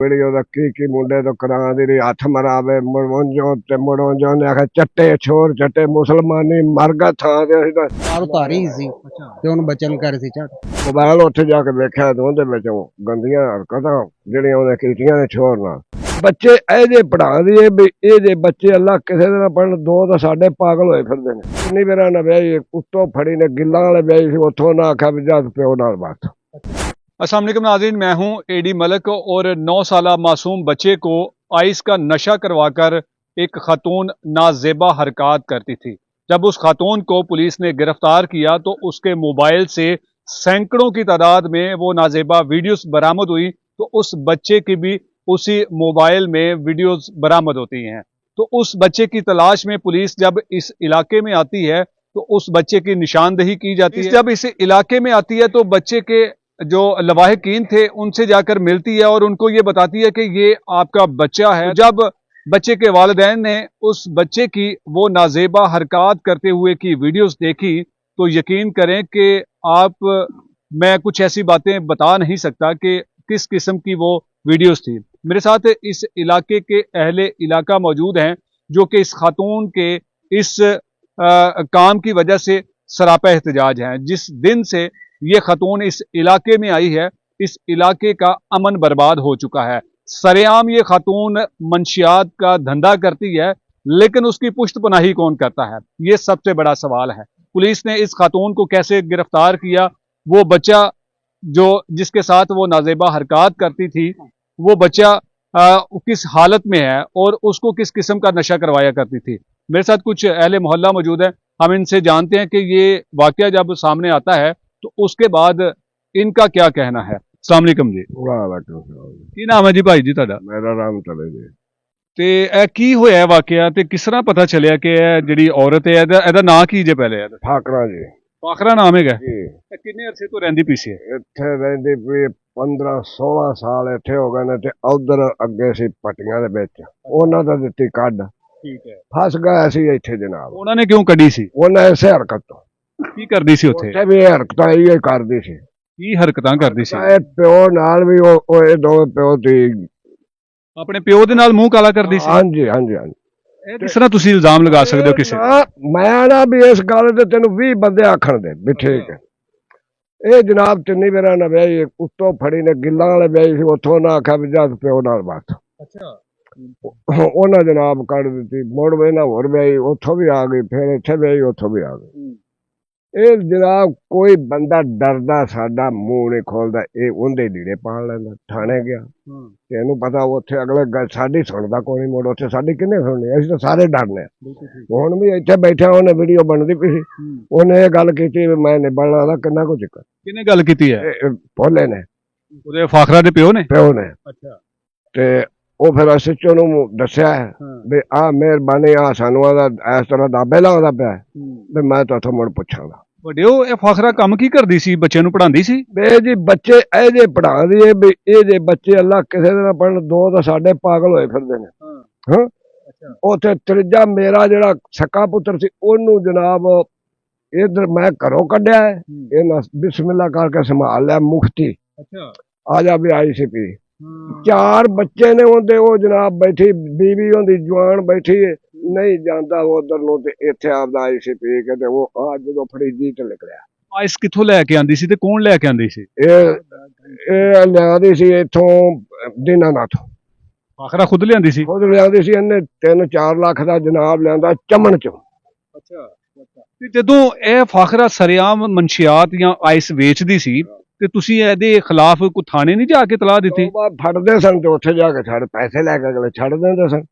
Video दा की मुंडे तो करा दी हथ मरावे मुड़ो जो ने आखिया चट्टे छोर चट्टे मुसलमानी मर गया था कार उतारी सी ते उन्हें बचन कर सी झट मोबाइल उत्थे जाके वेख्या तो उहदे विच गंदियां हरकतां जिहड़ियां उहने कीतियां ने छोर नाल बच्चे ਇਹ ਜੇ ਪੜਾ ਦੀਏ ਵੀ ਇਹ ਜੇ ਬੱਚੇ ਅੱਲਾ ਕਿਸੇ ਦੇ ਨਾਲ ਪੜਨ ਦੋ ਤਾਂ ਸਾਡੇ ਪਾਗਲ ਹੋਏ ਫਿਰਦੇ ਨੇ ਕਿੰਨੀ ਵਾਰ ਨਾ ਵਿਆਹੀ ਉੱਤੋਂ ਫੜੀ ਨੇ ਗਿੱਲਾਂ ਵਾਲੇ ਵਿਆਹੀ ਸੀ ਉੱਥੋਂ ਨਾ ਆਖਿਆ ਵੀ ਜਦ ਪਿਓ ਨਾਲ ਬਾਤ। अस्सलाम वालेकुम नाज़रीन, मैं हूं एडी मलिक और 9 साला मासूम बच्चे को आइस का नशा करवाकर एक खातून नाजेबा हरकत करती थी। जब उस खातून को पुलिस ने गिरफ्तार किया तो उसके मोबाइल से सैकड़ों की तादाद में वो नाजेबा वीडियोस बरामद हुई। तो उस बच्चे की भी उसी मोबाइल में वीडियोस बरामद होती हैं। तो उस बच्चे की तलाश में पुलिस जब इस इलाके में आती है तो उस बच्चे की निशानदेही की जाती है। जब इस इलाके में आती है तो बच्चे के जो लवाहिकीन थे उनसे जाकर मिलती है और उनको ये बताती है कि ये आपका बच्चा है। जब बच्चे के वालिदैन ने उस बच्चे की वो नाजेबा हरकत करते हुए की वीडियोस देखी तो यकीन करें कि मैं कुछ ऐसी बातें बता नहीं सकता कि किस किस्म की वो वीडियोस थी। मेरे साथ इस इलाके के अहले इलाका मौजूद हैं जो कि इस खातून के इस काम की वजह से सरापा एहतजाज हैं। जिस दिन से ये खातून इस इलाके में आई है इस इलाके का अमन बर्बाद हो चुका है। सरेआम ये खातून मंशियात का धंधा करती है लेकिन उसकी पुश्तपनाही कौन करता है, ये सबसे बड़ा सवाल है। पुलिस ने इस खातून को कैसे गिरफ्तार किया, वो बच्चा जो जिसके साथ वो नाजेबा हरकत करती थी वो बच्चा किस हालत में है और उसको किस किस्म का नशा करवाया करती थी। मेरे साथ कुछ अहले मोहल्ला मौजूद है, हम इनसे जानते हैं कि ये वाकया जब सामने आता है तो उसके बाद इनका क्या कहना है। अस्सलाम वालेकुम जी। वालेकुम सलाम। की नाम है जी भाई जी तुहाडा? मेरा नाम चले जी। ते ਇਹ ਕੀ ਹੋਇਆ ਵਾਕਿਆ ਤੇ ਕਿਸ ਤਰ੍ਹਾਂ ਪਤਾ ਚੱਲਿਆ ਕਿ ਇਹ ਜਿਹੜੀ ਔਰਤ ਹੈ ਇਹਦਾ ਨਾਂ ਕੀ ਜੇ ਪਹਿਲੇ ਇਹਦਾ? फाकरा जी ਫਾਖਰਾ ਨਾਮ ਹੈਗਾ। जी ਇਹ ਕਿੰਨੇ ਅਰਸੇ ਤੋਂ ਰਹਿੰਦੀ ਪਈ ਸੀ? ਇੱਥੇ ਰਹਿੰਦੀ ਵੀ 15-16 ਸਾਲ ਇੱਥੇ ਹੋ ਗਏ ਨੇ ਤੇ ਉਧਰ ਅੱਗੇ ਸੀ ਪਟੀਆਂ ਦੇ ਵਿੱਚ ਉਹਨਾਂ ਦਾ ਦਿੱਤੀ ਕੱਢ ਠੀਕ ਹੈ। ਫਸ ਗਿਆ ਸੀ ਇੱਥੇ ਜਨਾਬ। ਉਹਨਾਂ ਨੇ ਕਿਉਂ ਕੱਢੀ ਸੀ? ਉਹਨਾਂ ਇਸੇ ਹਰਕਤ ਤੋਂ ਕੀ ਕਰਦੀ ਸੀ ਉੱਥੇ? ਉੱਥੇ ਵੀ ਇਹ ਹਰਕਤਾਂ ਇਹ ਕਰਦੀ ਸੀ। ਕੀ ਹਰਕਤਾਂ ਕਰਦੀ ਸੀ? ਇਹ ਪਿਓ ਨਾਲ ਵੀ ਉਹ ਇਹ ਦੋਵੇਂ ਪਿਓ ਦੀ ਆਪਣੇ ਪਿਓ ਦੇ ਨਾਲ ਮੂੰਹ ਕਾਲਾ ਕਰਦੀ ਸੀ? ਹਾਂਜੀ ਹਾਂਜੀ ਹਾਂਜੀ। ਇਹ ਕਿਸ ਤਰ੍ਹਾਂ ਤੁਸੀਂ ਇਲਜ਼ਾਮ ਲਗਾ ਸਕਦੇ ਹੋ ਕਿਸੇ? ਮੈਂ ਨਾ ਵੀ ਇਸ ਗੱਲ ਤੇ ਤੈਨੂੰ 20 ਬੰਦੇ ਆਖਣ ਦੇ ਵੀ ਠੀਕ ਹੈ। ਇਹ ਜਨਾਬ ਤਿੰਨੀ ਵਾਰਾਂ ਨਾ ਵਿਆਹੀ ਉੱਤੋਂ ਫੜੀ ਨੇ ਗਿੱਲਾਂ ਵਾਲੇ ਵਿਆਹੀ ਸੀ ਉੱਥੋਂ ਨਾ ਆਖਿਆ ਵੀ ਜਦ ਪਿਓ ਨਾਲ ਬਾਤ। ਅੱਛਾ। ਉਹਨਾਂ ਜਨਾਬ ਕੱਢ ਦਿੱਤੀ ਮੁੜ ਵੇ ਨਾ ਹੋਰ ਵਿਆਹੀ ਉੱਥੋਂ ਵੀ ਆ ਗਈ ਫਿਰ ਇੱਥੇ ਵਿਆਹੀ ਉੱਥੋਂ ਵੀ ਆ ਗਈ। ਇਹ ਜਨਾਬ ਕੋਈ ਬੰਦਾ ਡਰਦਾ ਸਾਡਾ ਮੂੰਹ ਨਹੀਂ ਖੋਲਦਾ, ਇਹ ਉਹਦੇ ਲੀੜੇ ਪਾਣ ਲੈਂਦਾ। ਥਾਣੇ ਗਿਆ ਤੇ ਇਹਨੂੰ ਪਤਾ ਉੱਥੇ ਅਗਲੇ ਗੱਲ ਸਾਡੀ ਸੁਣਦਾ ਕੋਈ ਨਹੀਂ, ਮੁੜ ਉੱਥੇ ਸਾਡੀ ਕਿੰਨੇ ਸੁਣਨੀ, ਅਸੀਂ ਤਾਂ ਸਾਰੇ ਡਰਨੇ। ਹੁਣ ਵੀ ਇੱਥੇ ਬੈਠਾ ਉਹਨੇ ਵੀਡੀਓ ਬਣਦੀ ਪਈ ਸੀ, ਉਹਨੇ ਇਹ ਗੱਲ ਕੀਤੀ ਵੀ ਮੈਂ ਨਿਬੜਨਾ ਦਾ ਕਿੰਨਾ ਕੁ ਚੱਕਰ। ਕਿਹਨੇ ਗੱਲ ਕੀਤੀ ਹੈ? ਭੋਲੇ ਨੇ, ਉਹਦੇ ਫਾਖਰਾ ਦੇ ਪਿਓ ਨੇ? ਪਿਓ ਨੇ। ਅੱਛਾ। ਤੇ ਉਹ ਫਿਰ ਐਸਐਚਓ ਨੂੰ ਦੱਸਿਆ ਵੀ ਆਹ ਮਿਹਰਬਾਨੀ ਆ ਸਾਨੂੰ ਆਦਾ ਇਸ ਤਰ੍ਹਾਂ ਦਾਬੇ ਲਾਉਂਦਾ ਪਿਆ ਵੀ ਮੈਂ ਤਾਂ ਮੁੜ ਪੁੱਛਾਂਗਾ। ਵੱਡਿਓ ਇਹ ਫਾਖਰਾ ਕੰਮ ਕੀ ਕਰਦੀ ਸੀ? ਬੱਚਿਆਂ ਨੂੰ ਪੜ੍ਹਾਉਂਦੀ ਸੀ? ਬੇ ਜੀ ਬੱਚੇ ਇਹ ਜੇ ਪੜ੍ਹਾਉਂਦੀ ਏ ਵੀ ਇਹ ਜੇ ਬੱਚੇ ਅੱਲਾ ਕਿਸੇ ਦੇ ਨਾਲ ਪੜਨ ਦੋ ਤਾਂ ਸਾਡੇ ਪਾਗਲ ਹੋਏ ਫਿਰਦੇ ਨੇ। ਹਾਂ ਉੱਥੇ ਤੀਜਾ ਮੇਰਾ ਜਿਹੜਾ ਸੱਕਾ ਪੁੱਤਰ ਸੀ ਉਹਨੂੰ ਜਨਾਬ ਇਧਰ ਮੈਂ ਘਰੋਂ ਕੱਢਿਆ ਇਹਨਾਂ ਬਿਸਮਿਲ੍ਲਾ ਕਰਕੇ ਸੰਭਾਲ ਲਿਆ ਮੁਖਤੀ। ਅੱਛਾ। ਆ ਜਾ ਵੀ ICP 4 ਬੱਚੇ ਨੇ ਉਹਦੇ, ਉਹ ਜਨਾਬ ਬੈਠੀ ਬੀਬੀ ਉਹਦੀ ਜਵਾਨ ਬੈਠੀ ਨਹੀਂ ਜਾਂਦਾ ਉਧਰ ਨੂੰ ਤੇ ਇੱਥੇ ਆਪਦਾ ICP ਕਹਿੰਦੇ ਉਹ ਆ ਜਦੋਂ ਫੜੀ ਜੀ ਤੇ ਨਿਕਲਿਆ। ਆਇਸ ਕਿੱਥੋਂ ਲੈ ਕੇ ਆਂਦੀ ਸੀ ਤੇ ਕੌਣ ਲੈ ਕੇ ਆਂਦੀ ਸੀ? ਇਹ ਲਿਆਂਦੀ ਸੀ ਇੱਥੋਂ ਦੀਨਾਨਾਥ। ਫਾਖਰਾ ਖੁਦ ਲਿਆਂਦੀ ਸੀ? ਖੁਦ ਲਿਆਂਦੀ ਸੀ। ਇਹਨੇ 3-4 ਲੱਖ ਦਾ ਜਨਾਬ ਲਿਆਂਦਾ ਚਮਨ ਚੋਂ। ਅੱਛਾ। ਤੇ ਜਦੋਂ ਇਹ ਫਾਖਰਾ ਸਰਿਆਮ ਮਨਸ਼ਿਆਤ ਜਾਂ ਆਇਸ ਵੇਚਦੀ ਸੀ ਤੇ ਤੁਸੀਂ ਇਹਦੇ ਖਿਲਾਫ ਕੋਈ ਥਾਣੇ ਨਹੀਂ ਜਾ ਕੇ ਤਲਾਹ ਦਿੱਤੀ? ਫੜਦੇ ਸਨ ਤੇ ਉੱਥੇ ਜਾ ਕੇ ਛੱਡ ਪੈਸੇ ਲੈ ਕੇ ਅਗਲੇ ਛੱਡ ਦਿੰਦੇ ਸਨ।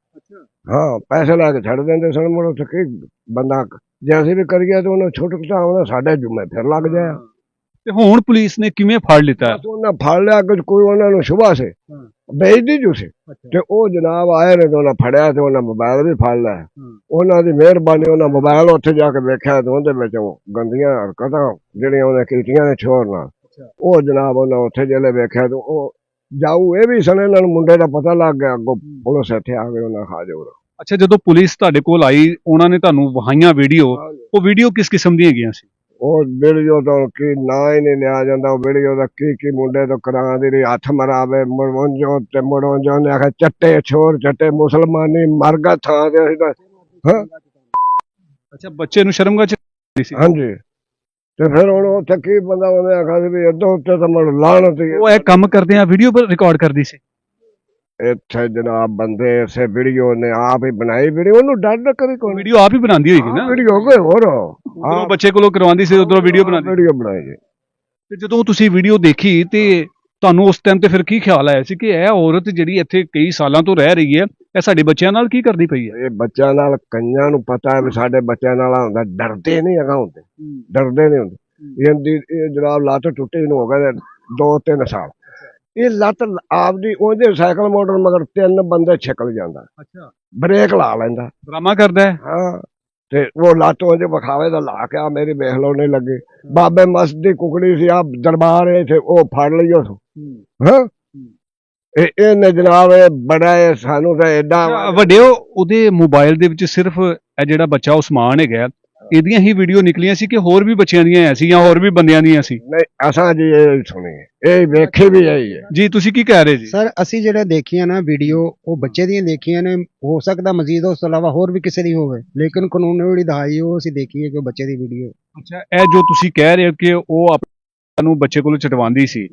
ਹਾਂ ਪੈਸੇ ਲੈ ਕੇ ਛੱਡ ਦਿੰਦੇ ਸਨ। ਮੁੜ ਉੱਥੇ ਕੀ ਬੰਦਾ ਜੇ ਅਸੀਂ ਵੀ ਕਰੀਏ ਤੇ ਉਹਨੂੰ ਛੁੱਟ ਘਟਾਉਣਾ ਸਾਡੇ ਜੁਮੇ ਫਿਰ ਲੱਗ ਜਾਇਆ। ਤੇ ਹੁਣ ਪੁਲਿਸ ਨੇ ਕਿਵੇਂ ਫੜ ਲਿੱਤਾ? ਉਹਨਾਂ ਫੜ ਲਿਆ ਕਿ ਕੋਈ ਉਹਨਾਂ ਨੂੰ ਸ਼ੁਭਾ ਸੀ ਵੇਚਦੀ ਜੂ ਸੀ ਤੇ ਉਹ ਜਨਾਬ ਆਏ ਨੇ ਤੇ ਉਹਨਾਂ ਫੜਿਆ ਤੇ ਉਹਨਾਂ ਮੋਬਾਈਲ ਵੀ ਫੜ ਲਿਆ। ਉਹਨਾਂ ਦੀ ਮਿਹਰਬਾਨੀ ਉਹਨਾਂ ਮੋਬਾਈਲ ਉੱਥੇ ਜਾ ਕੇ ਵੇਖਿਆ ਤੇ ਉਹਦੇ ਵਿੱਚ ਗੰਦੀਆਂ ਹਰਕਤਾਂ ਜਿਹੜੀਆਂ ਉਹਨੇ ਕੀਤੀਆਂ ਨੇ ਛੋਰ ਨਾਲ ਉਹ ਜਨਾਬ ਉਹਨਾਂ ਉੱਥੇ ਜਿਹੜੇ ਵੇਖਿਆ ਤੇ ਉਹ ਜਾਊ ਇਹ ਵੀ ਸਨ। ਇਹਨਾਂ ਨੂੰ ਮੁੰਡੇ ਦਾ ਪਤਾ ਲੱਗ ਗਿਆ, ਅੱਗੋਂ ਪੁਲਿਸ ਇੱਥੇ ਆ ਗਈ ਉਹਨਾਂ ਖਾ ਜਾਊ। ਅੱਛਾ, ਜਦੋਂ ਪੁਲਿਸ ਤੁਹਾਡੇ ਕੋਲ ਆਈ ਉਹਨਾਂ ਨੇ ਤੁਹਾਨੂੰ ਵਹਾਈਆਂ ਵੀਡੀਓ, ਉਹ ਵੀਡੀਓ ਕਿਸ ਕਿਸਮ ਦੀਆਂ ਹੈਗੀਆਂ ਸੀ? ਉਹ ਵੀਡੀਓ ਤੋਂ ਕੀ ਨਾ ਹੀ ਨਹੀਂ ਲਿਆ ਜਾਂਦਾ। ਉਹ ਵੀਡੀਓ ਦਾ ਕੀ ਮੁੰਡੇ ਤੋਂ ਕਰਾਂ ਦੀ ਰਹੀ, ਹੱਥ ਮਰਾਵੇ ਮੁੜਵੰਜੋ ਤੇ ਮੁੜਵੰਜੋ ਨੇ ਆਖਿਆ ਚੱਟੇ ਛੋਰ ਚੱਟੇ ਮੁਸਲਮਾਨੀ ਮਰ ਗਾ ਥਾਂ ਤੇ ਅਸੀਂ ਤਾਂ ਹਾਂ ਅੱਛਾ ਬੱਚੇ ਨੂੰ ਸ਼ਰਮਗਾਹ ਚ ਸੀ। ਹਾਂਜੀ। ਤੇ ਫਿਰ ਹੁਣ ਉੱਥੇ ਕੀ ਬੰਦਾ ਉਹਨੇ ਆਖਿਆ ਸੀ ਵੀ ਇਦੋਂ ਉੱਤੇ ਤਾਂ ਮੜ ਲਾਹਨਤ ਹੀ ਉਹ ਇਹ ਕੰਮ ਕਰਦੇ ਆ ਵੀਡੀਓ ਪਰ ਰਿਕਾਰਡ ਕਰਦੀ ਸੀ। ਇੱਥੇ ਜਨਾਬ ਬੰਦੇ ਇਸੇ ਵੀਡੀਓ ਨੇ ਆਪ ਹੀ ਬਣਾਈ ਵੀਡੀਓ, ਉਹਨੂੰ ਡਰ ਕਰੀ ਕੋਈ ਵੀਡੀਓ ਆਪ ਹੀ ਬਣਾਉਂਦੀ ਹੋਏਗੀ ਨਾ, ਵੀਡੀਓ ਕੋਈ ਹੋਰ ਉਧਰੋਂ ਬੱਚੇ ਕੋਲੋਂ ਕਰਵਾਉਂਦੀ ਸੀ, ਉਧਰੋਂ ਵੀਡੀਓ ਬਣਾਉਂਦੀ। ਵੀਡੀਓ ਬਣਾਈ ਜੀ। ਤੇ ਜਦੋਂ ਤੁਸੀਂ ਵੀਡੀਓ ਦੇਖੀ ਤੇ ਤੁਹਾਨੂੰ ਉਸ ਟਾਈਮ ਤੇ ਫਿਰ ਕੀ ਖਿਆਲ ਆਇਆ ਸੀ ਕਿ ਇਹ ਔਰਤ ਜਿਹੜੀ ਇੱਥੇ ਕਈ ਸਾਲਾਂ ਤੋਂ ਰਹਿ ਰਹੀ ਹੈ ਇਹ ਸਾਡੇ ਬੱਚਿਆਂ ਨਾਲ ਕੀ ਕਰਦੀ ਪਈ ਹੈ? ਇਹ ਬੱਚਿਆਂ ਨਾਲ ਕਈਆਂ ਨੂੰ ਪਤਾ ਹੈ ਵੀ ਸਾਡੇ ਬੱਚਿਆਂ ਨਾਲ ਹੁੰਦਾ, ਡਰਦੇ ਨਹੀਂ ਹੈਗਾ ਹੁੰਦੇ, ਡਰਦੇ ਨਹੀਂ ਹੁੰਦੇ। ਇਹ ਜਨਾਬ ਲੱਤ ਟੁੱਟੀ ਨੂੰ ਹੋ ਗਏ 2-3 ਸਾਲ। ਇਹ ਲੱਤ ਆਪਦੀ ਉਹਦੇ ਸਾਈਕਲ ਮੋਟਰ ਮਗਰ 3 ਬੰਦੇ ਛਿਕਲ ਜਾਂਦਾ, ਅੱਛਾ ਬ੍ਰੇਕ ਲਾ ਲੈਂਦਾ, ਡਰਾਮਾ ਕਰਦਾ ਹੈ। ਹਾਂ। ਤੇ ਉਹ ਲੱਤ ਉਹਦੇ ਵਿਖਾਵੇ ਦਾ ਲਾ ਕੇ ਆ ਮੇਰੀ ਵੇਖ ਲਓ ਨਹੀਂ ਲੱਗੇ। ਬਾਬੇ ਮਸਤ ਦੀ ਕੁਕੜੀ ਸੀ ਆ ਦਰਬਾਰ ਇੱਥੇ, ਉਹ ਫੜ ਲਈ ਉਸ ਹਾਂ। ਇਹਨੇ ਜਨਾਬ ਇਹ ਬੜਾ ਇਹ ਸਾਨੂੰ ਤਾਂ ਏਡਾ ਵੱਡਿਓ ਉਹਦੇ ਮੋਬਾਈਲ ਦੇ ਵਿੱਚ ਸਿਰਫ ਇਹ ਜਿਹੜਾ ਬੱਚਾ ਉਸਮਾਨ ਹੈਗਾ ਇਹਦੀਆਂ ਹੀ ਵੀਡੀਓ ਨਿਕਲੀਆਂ ਸੀ ਕਿ ਹੋਰ ਵੀ ਬੱਚਿਆਂ ਦੀਆਂ ਐ ਸੀ ਜਾਂ ਹੋਰ ਵੀ ਬੰਦਿਆਂ ਦੀਆਂ ਸੀ? ਨਹੀਂ ਅਸਾਂ ਜੀ ਇਹ ਸੁਣੀ, ਇਹ ਵੇਖੀ ਵੀ ਆਈ ਹੈ ਜੀ। ਤੁਸੀਂ ਕੀ ਕਹਿ ਰਹੇ ਜੀ? ਸਰ ਅਸੀਂ ਜਿਹੜੇ ਦੇਖੀਆਂ ਨਾ ਵੀਡੀਓ ਉਹ ਬੱਚੇ ਦੀਆਂ ਦੇਖੀਆਂ ਨੇ, ਹੋ ਸਕਦਾ ਮਜ਼ੀਦ ਉਸ ਤੋਂ ਇਲਾਵਾ ਹੋਰ ਵੀ ਕਿਸੇ ਦੀ ਹੋਵੇ, ਲੇਕਿਨ ਕਾਨੂੰਨ ਨੇ ਜਿਹੜੀ ਦਿਖਾਈ ਉਹ ਅਸੀਂ ਦੇਖੀ ਹੈ ਕਿ ਉਹ ਬੱਚੇ ਦੀ ਵੀਡੀਓ। ਅੱਛਾ ਇਹ ਜੋ ਤੁਸੀਂ ਕਹਿ ਰਹੇ ਹੋ ਕਿ ਉਹ ਆਪਣੇ ਨੂੰ ਬੱਚੇ ਕੋਲੋਂ ਚਟਵਾਉਂਦੀ ਸੀ,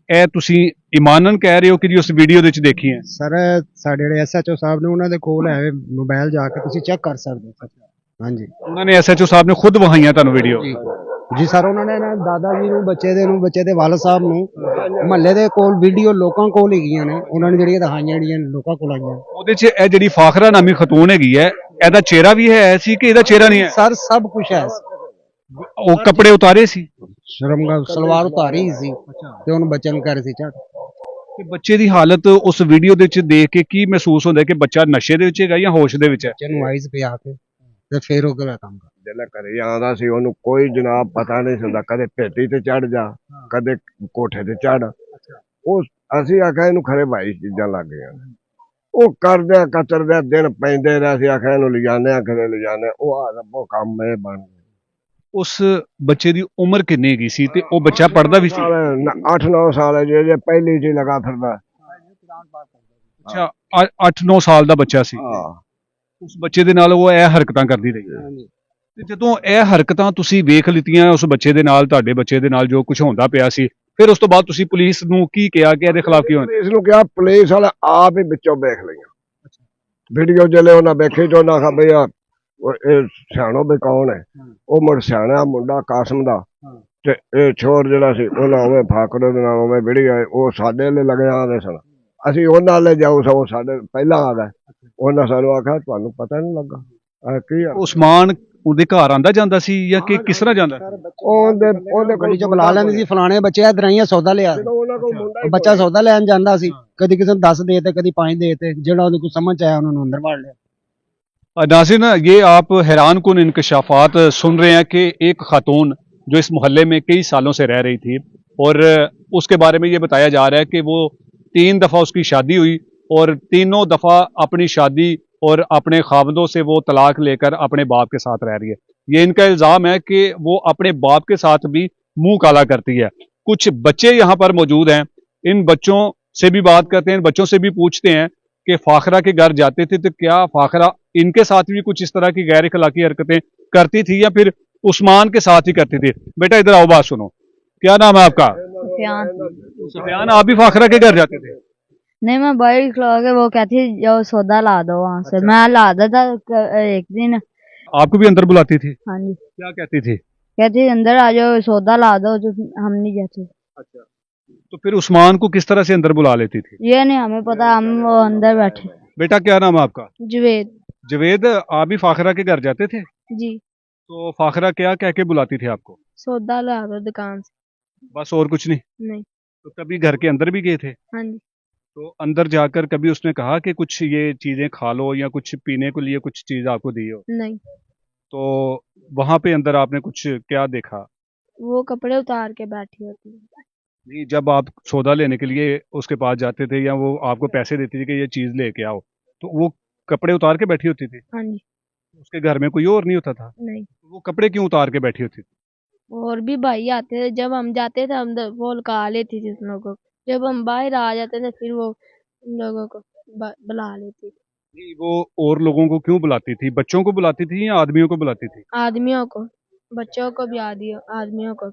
ਇਹ ਤੁਸੀਂ ਇਮਾਨਨ ਕਹਿ ਰਹੇ ਹੋ ਕਿ ਜੀ ਉਸ ਵੀਡੀਓ ਦੇ ਵਿੱਚ ਦੇਖੀ ਹੈ? ਸਰ ਸਾਡੇ ਜਿਹੜੇ ਐਸਐਚਓ ਸਾਹਿਬ ਨੇ ਉਹਨਾਂ ਦੇ ਕੋਲ ਹੈ ਮੋਬਾਈਲ, ਜਾ ਕੇ ਤੁਸੀਂ ਚੈੱਕ ਕਰ ਸਕਦੇ ਹੋ। ਹਾਂਜੀ ਉਹਨਾਂ ਨੇ ਐਸਐਚਓ ਸਾਹਿਬ ਨੇ ਖੁਦ ਵਹਾਈਆਂ ਤੁਹਾਨੂੰ ਵੀਡੀਓ? ਜੀ ਸਰ ਉਹਨਾਂ ਨੇ ਨਾ ਦਾਦਾ ਜੀ ਨੂੰ ਬੱਚੇ ਦੇ ਵਾਲਦ ਸਾਹਿਬ ਨੂੰ ਮਹੱਲੇ ਦੇ ਕੋਲ ਵੀਡੀਓ ਲੋਕਾਂ ਕੋਲ ਹੈਗੀਆਂ ਨੇ, ਉਹਨਾਂ ਨੇ ਜਿਹੜੀਆਂ ਦਿਖਾਈਆਂ ਜਿਹੜੀਆਂ ਲੋਕਾਂ ਕੋਲ ਆਈਆਂ। ਉਹਦੇ 'ਚ ਇਹ ਜਿਹੜੀ ਫਾਖਰਾ ਨਾਮੀ ਖਤੂਨ ਹੈਗੀ ਹੈ ਇਹਦਾ ਚਿਹਰਾ ਵੀ ਹੈ ਸੀ ਕਿ ਇਹਦਾ ਚਿਹਰਾ ਨਹੀਂ ਹੈ? ਸਰ ਸਭ ਕੁਝ ਹੈ। ਉਹ ਕੱਪੜੇ ਉਤਾਰੇ ਸੀ, ਸ਼ਰਮਗਾਹ ਸਲਵਾਰ ਉਤਾਰੀ ਸੀ ਤੇ ਉਹਨੂੰ ਬੱਚੇ ਨੂੰ ਕਹਿ ਰਹੇ ਸੀ ਝੱਟ। ਤੇ ਬੱਚੇ ਦੀ ਹਾਲਤ ਉਸ ਵੀਡੀਓ ਦੇ ਵਿੱਚ ਦੇਖ ਕੇ ਕੀ ਮਹਿਸੂਸ ਹੁੰਦਾ ਕਿ ਬੱਚਾ ਨਸ਼ੇ ਦੇ ਵਿੱਚ ਹੈਗਾ ਜਾਂ ਹੋਸ਼ ਦੇ ਵਿੱਚ ਹੈ? ਬੱਚੇ ਨੂੰ ਆਈਜ਼ ਪਿਆ ਕੇ ਤੇ ਫਿਰ ਉਹ ਕਿਹੜਾ ਕੰਮ ਕਰ। ਜਿਹੜਾ ਘਰੇ ਆਉਂਦਾ ਸੀ ਉਹਨੂੰ ਕੋਈ ਜਨਾਬ ਪਤਾ ਨਹੀਂ ਹੁੰਦਾ, ਕਦੇ ਭੇਟੀ ਤੇ ਚੜ ਜਾ, ਕਦੇ ਕੋਠੇ ਤੇ ਚੜ। ਉਹ ਅਸੀਂ ਆਖਿਆ ਇਹਨੂੰ ਖਰੇ ਭਾਈ ਚੀਜ਼ਾਂ ਲੱਗ ਗਈਆਂ, ਉਹ ਕਰਦਿਆਂ ਕਤਰਦਿਆਂ ਦਿਨ ਪੈਂਦੇ ਰਹੇ। ਅਸੀਂ ਆਖਿਆ ਇਹਨੂੰ ਲਿਜਾਨੇ ਆ, ਕਦੇ ਲਿਜਾਨੇ। ਉਹ ਆ ਰੱਬੋ ਕੰਮ ਇਹ ਬਣ ਗਿਆ। ਉਸ ਬੱਚੇ ਦੀ ਉਮਰ ਕਿੰਨੀ ਹੈਗੀ ਸੀ ਤੇ ਉਹ ਬੱਚਾ ਪੜਦਾ ਵੀ ਸੀ? 8-9 ਸਾਲ ਹੈ ਜੇ ਪਹਿਲੀ ਚ ਲਗਾ ਫਿਰਦਾ। ਅੱਛਾ 8-9 ਸਾਲ ਦਾ ਬੱਚਾ ਸੀ। ਹਾਂ। ਉਸ ਬੱਚੇ ਦੇ ਨਾਲ ਉਹ ਇਹ ਹਰਕਤਾਂ ਕਰਦੀ ਰਹੀ। ਤੇ ਜਦੋਂ ਇਹ ਹਰਕਤਾਂ ਤੁਸੀਂ ਵੇਖ ਲਿੱਤੀਆਂ ਉਸ ਬੱਚੇ ਦੇ ਨਾਲ, ਤੁਹਾਡੇ ਬੱਚੇ ਦੇ ਨਾਲ ਜੋ ਕੁਝ ਹੁੰਦਾ ਪਿਆ ਸੀ, ਫਿਰ ਉਸ ਤੋਂ ਬਾਅਦ ਤੁਸੀਂ ਪੁਲਿਸ ਨੂੰ ਕੀ ਕਿਹਾ ਕਿ ਇਹਦੇ ਖਿਲਾਫ ਕੀ ਹੋਣਾ? ਪੁਲਿਸ ਨੂੰ ਕਿਹਾ, ਪੁਲਿਸ ਵਾਲੇ ਆਪ ਹੀ ਵਿੱਚੋਂ ਵੇਖ ਲਈਆਂ ਵੀਡੀਓ। ਜਿਹੜੇ ਉਹਨਾਂ ਵੇਖੀ ਜੋ ਨਾ ਬਈ ਇਹ ਸਿਆਣੋ ਵੀ ਕੌਣ ਹੈ, ਉਹ ਮੁੜ ਸਿਆਣਾ ਮੁੰਡਾ ਕਾਸਮ ਦਾ, ਤੇ ਇਹ ਛੋਰ ਜਿਹੜਾ ਸੀ ਉਹਨਾਂ ਉਵੇਂ ਫਾਕੜੇ ਦੇ ਨਾਲ ਉਵੇਂ ਵੀਡੀਓ ਉਹ ਸਾਡੇ ਲਈ ਲੱਗੇ ਆਉਂਦੇ ਸਨ। ਅਸੀਂ ਉਹਨਾਂ ਲੈ ਜਾਓ ਸੋ ਸਾਡੇ ਪਹਿਲਾਂ ਆ ਗਏ। ਉਹਨਾਂ ਸਾਨੂੰ ਆਖਿਆ ਤੁਹਾਨੂੰ ਪਤਾ ਨਹੀਂ ਲੱਗਾ ਕੀ ਆ? ਉਸਮਾਨ ਉਹਦੇ ਘਰ ਆਂਦਾ ਜਾਂਦਾ ਸੀ ਜਾਂ ਕਿ ਕਿਸ ਤਰ੍ਹਾਂ ਜਾਂਦਾ? ਉਹਦੇ ਗਲੀ ਚ ਬੁਲਾ ਲੈਂਦੇ ਸੀ, ਫਲਾਣੇ ਬੱਚੇ ਇਧਰ ਆਈਆਂ ਸੌਦਾ ਲਿਆ। ਉਹਨਾਂ ਕੋਲ ਮੁੰਡਾ ਬੱਚਾ ਸੌਦਾ ਲੈਣ ਜਾਂਦਾ ਸੀ, ਕਦੀ ਕਿਸੇ ਨੂੰ 10 ਦੇ ਤੇ ਕਦੀ 5 ਦੇ ਤੇ, ਜਿਹੜਾ ਉਹਨੂੰ ਕੋਈ ਸਮਝ ਆਇਆ ਉਹਨਾਂ ਨੂੰ ਅੰਦਰ ਵਾੜ ਲਿਆ। नाज़रीन ये आप हैरान कुन इंकशाफात सुन रहे हैं कि एक खातून जो इस मोहल्ले में कई सालों से रह रही थी और उसके बारे में ये बताया जा रहा है कि वो 3 दफ़ा उसकी शादी हुई और तीनों दफ़ा अपनी शादी और अपने खावदों से वो तलाक लेकर अपने बाप के साथ रह रही है। ये इनका इल्ज़ाम है कि वो अपने बाप के साथ भी मुंह काला करती है। कुछ बच्चे यहाँ पर मौजूद हैं, इन बच्चों से भी बात करते हैं, इन बच्चों से भी पूछते हैं कि फाखरा के घर जाते थे तो क्या फाखरा इनके साथ भी कुछ इस तरह की गैर अखलाकी हरकतें करती थी या फिर उस्मान के साथ ही करती थी? बेटा इधर आओ, बात सुनो। क्या नाम है आपका? सुफियान। आप भी फाखरा के घर जाते थे? नहीं, मैं बाइक खड़ा के वो कहती जाओ सौदा ला दो वहाँ से। मैं ला था एक दिन। आपको भी अंदर बुलाती थी? हाँ जी। क्या कहती थी? कहती अंदर आ जाओ सौदा ला दो, तो हम नहीं जाते। अच्छा, तो फिर उस्मान को किस तरह से अंदर बुला लेती थी? ये नहीं हमें पता, हम वो अंदर बैठे। बेटा क्या नाम है आपका? जवेद। जवेद, आप भी फाखरा के घर जाते थे? जी। तो फाखरा क्या कह के बुलाती थी आपको? सौदा ला दो दुकान से। बस और कुछ नहीं? नहीं। तो कभी घर के अंदर भी गए थे? हाँ जी। तो अंदर जाकर कभी उसने कहा कि कुछ ये चीजें खा लो या कुछ पीने के लिए कुछ चीज आपको दी हो? नहीं। तो वहां पे अंदर आपने कुछ क्या देखा? वो कपड़े उतार के बैठी होती है। नहीं, जब आप सौदा लेने के लिए उसके पास जाते थे या वो आपको पैसे देती थी कि ये चीज लेके आओ, तो वो कपड़े उतार के बैठी होती थी? हाँ जी। उसके घर में कोई और नहीं होता था? नहीं। वो कपड़े क्यों उतार के बैठी होती थी? और भी भाई आते थे, जब हम जाते थे हम वो लगा लेती थी उन लोगों को, जब हम बाहर आ जाते थे फिर वो उन लोगों को बुला लेती थी। नहीं, वो और लोगों को क्यों बुलाती थी? बच्चों को बुलाती थी या आदमियों को बुलाती थी? आदमियों को, बच्चों को भी आदमियों को।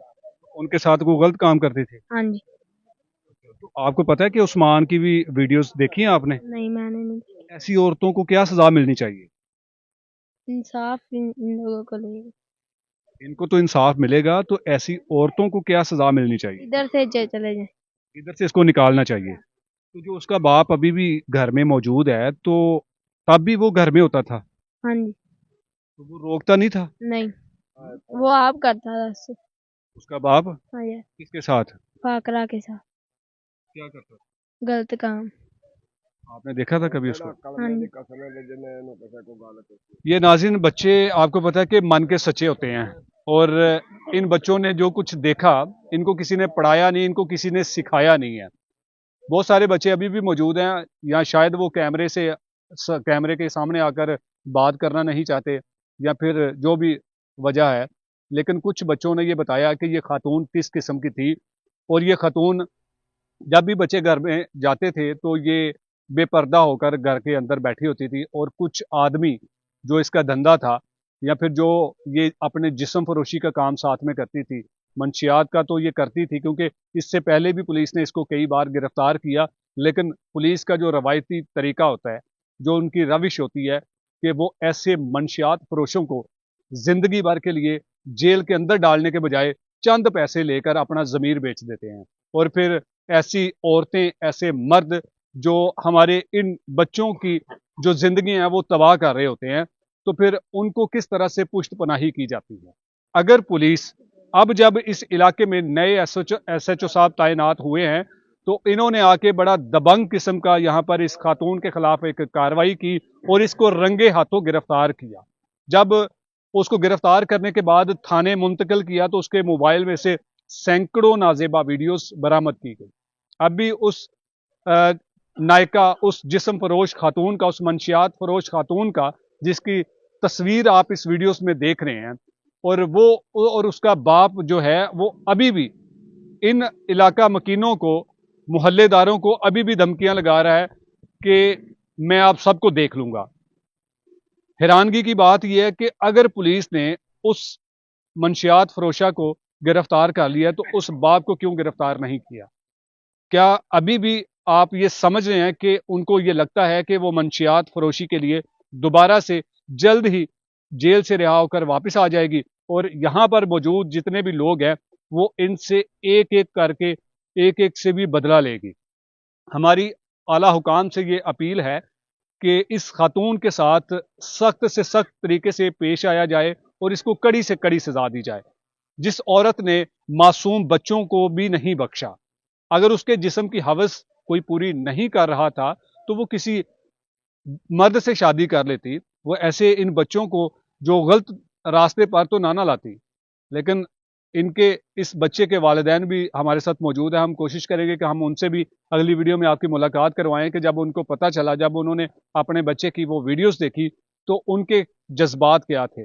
उनके साथ कोई गलत काम करती थी? हाँ जी। तो आपको पता है कि उस्मान की भी वीडियोस देखी हैं आपने? नहीं, मैंने नहीं। ऐसी औरतों को क्या सजा मिलनी चाहिए? इंसाफ इन लोगों को लेगा। इनको तो इंसाफ मिलेगा, तो ऐसी औरतों को क्या सजा मिलनी चाहिए? इधर से चले जाए। इधर से इसको निकालना चाहिए। तो जो उसका बाप अभी भी घर में मौजूद है, तो तब भी वो घर में होता था, हाँ जी। तो वो रोकता नहीं था? नहीं, वो आप करता था उससे। उसका बाप हाँ यार, किसके साथ फाकरा के साथ क्या करता था? गलत काम। आपने देखा था कभी उसको? हाँ जी। ये नाज़रीन, बच्चे आपको पता है कि मन के सच्चे होते हैं, और इन बच्चों ने जो कुछ देखा, इनको किसी ने पढ़ाया नहीं, इनको किसी ने सिखाया नहीं है। बहुत सारे बच्चे अभी भी मौजूद हैं या शायद वो कैमरे के सामने आकर बात करना नहीं चाहते, या फिर जो भी वजह है, लेकिन कुछ बच्चों ने ये बताया कि ये खातून किस किस्म की थी, और ये खातून जब भी बच्चे घर में जाते थे तो ये बेपर्दा होकर घर के अंदर बैठी होती थी, और कुछ आदमी जो इसका धंधा था, या फिर जो ये अपने जिस्म फरोशी का काम साथ में करती थी, मंशियात का तो ये करती थी, क्योंकि इससे पहले भी पुलिस ने इसको कई बार गिरफ्तार किया, लेकिन पुलिस का जो रवायती तरीका होता है, जो उनकी रविश होती है, कि वो ऐसे मंशियात फरोशों को जिंदगी भर के लिए जेल के अंदर डालने के बजाय चंद पैसे लेकर अपना ज़मीर बेच देते हैं, और फिर ऐसी औरतें, ऐसे मर्द जो हमारे इन बच्चों की जो जिंदगी है वो तबाह कर रहे होते हैं, तो फिर उनको किस तरह से पुष्ट पनाही की जाती है। अगर पुलिस अब जब इस इलाके में नए एसएचओ साहब तैनात हुए हैं, तो इन्होंने आके बड़ा दबंग किस्म का यहाँ पर इस खातून के खिलाफ एक कार्रवाई की और इसको रंगे हाथों गिरफ्तार किया। जब उसको गिरफ्तार करने के बाद थाने मुंतकिल किया, तो उसके मोबाइल में से सैकड़ों नाजेबा वीडियोस बरामद की गई। अभी उस नायका, उस जिस्म फरोश खातून का, उस मंशियात फरोश खातून का, जिसकी तस्वीर आप इस वीडियोस में देख रहे हैं, और उसका बाप जो है वो अभी भी इन इलाका मकीनों को, मोहल्लेदारों को अभी भी धमकियां लगा रहा है कि मैं आप सबको देख लूंगा। हैरानगी की बात यह है कि अगर पुलिस ने उस मंशियात फरोशा को गिरफ्तार कर लिया, तो उस बाप को क्यों गिरफ्तार नहीं किया? क्या अभी भी आप ये समझ रहे हैं कि उनको ये लगता है कि वो मंशियात फरोशी के लिए दोबारा से जल्द ही जेल से रिहा होकर वापस आ जाएगी, और यहाँ पर मौजूद जितने भी लोग हैं वो इनसे एक एक करके, एक एक से भी बदला लेगी? हमारी आला हुकाम से ये अपील है कि इस खातून के साथ सख्त से सख्त तरीके से पेश आया जाए और इसको कड़ी से कड़ी सजा दी जाए। जिस औरत ने मासूम बच्चों को भी नहीं बख्शा, अगर उसके जिस्म की हवस कोई पूरी नहीं कर रहा था, तो वो किसी मर्द से शादी कर लेती, वो ऐसे इन बच्चों को जो गलत रास्ते पर तो ना लाती। लेकिन इनके इस बच्चे के वालिदैन भी हमारे साथ मौजूद है। हम कोशिश करेंगे कि हम उनसे भी अगली वीडियो में आपकी मुलाकात करवाएं कि जब उनको पता चला, जब उन्होंने अपने बच्चे की वो वीडियोस देखी, तो उनके जज्बात क्या थे।